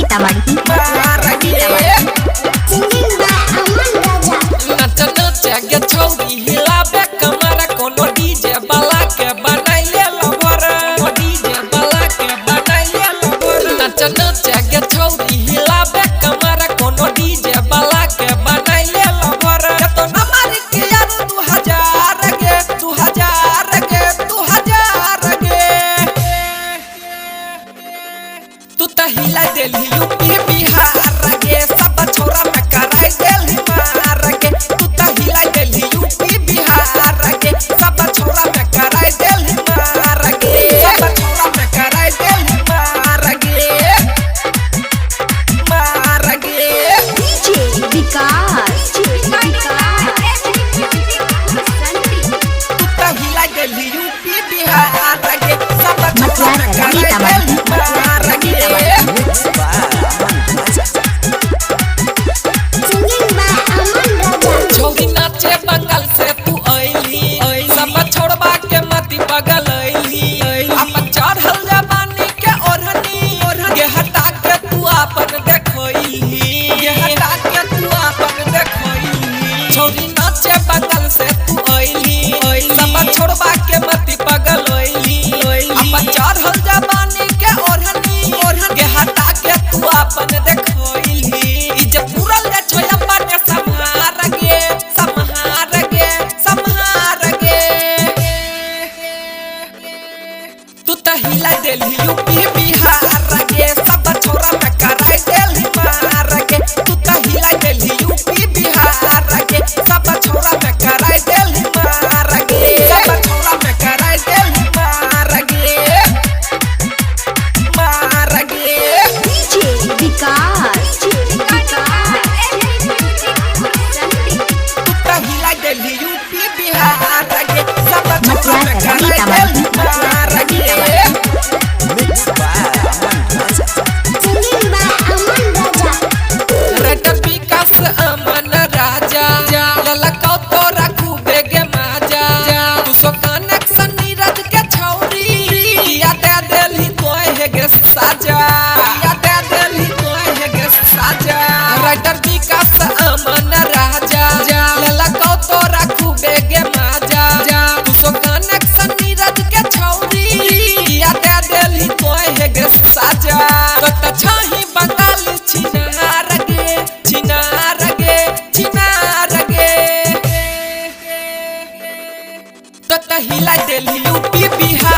सीतामढ़ी नच नच गे छौरी हिलाबे कमर कोनो डीजे वाला के बनाइले लवर डीजे वाला के बनाइले लवर नच नच गे छौरी हिलाबे कमर कोनो डीजे वाला के बनाइले लवर तो नंबर के यार 2000 गे 2000 गे 2000 गे तू त हिला देली यूपी बिहार गे सब छोरा में कराई देली मार गे तू त हिला देली यूपी बिहार गे सब छोरा में कराई देली मार गे सब छोरा में कराई देली मार गे डीजे विकास तू त हिला देली यूपी बिहार गे सब छोरा में कराई देली मार गे छौरी नाचे बंगाल से तू आइली सब छोड़बा के मती बगल आइली अब चढ़ल जवानी के ओढ़नी के हटा के तू अपन देखोइली के हटा के तू अपन देखोइली छौरी नाचे बंगाल से तू आइली सब छोड़बा के मती बगल आइली अब चढ़ल जवानी के ओढ़नी के हटा के तू अपन देखोइली ई जे पूरल जे छोया पाटे संहार गे तू त हिला देली यूपी बिहार गे सब छोरा में कराई देली मार गे तू त हिला देली यूपी बिहार गे सब छोरा में कराई देली मार गे सब छोरा में कराई देली मार गे डीजे विकास तू त हिला देली यूपी बिहार गे सब छोरा में कराई देली मार गे रट विकास अमन राजा ललकाओ तो रखू बेगे माजा तू सो कनेक्शन नीरज के छौरी या दे देली तोय हे गे साजा या दे देली तोय हे गे साजा राइटर विकास अमन राजा ललकाओ तो रखू बेगे माजा तू सो कनेक्शन नीरज के छौरी या दे देली तोय हे गे साजा तो त छही बंगाली छिनार गे तो त हिला देली यूपी बिहार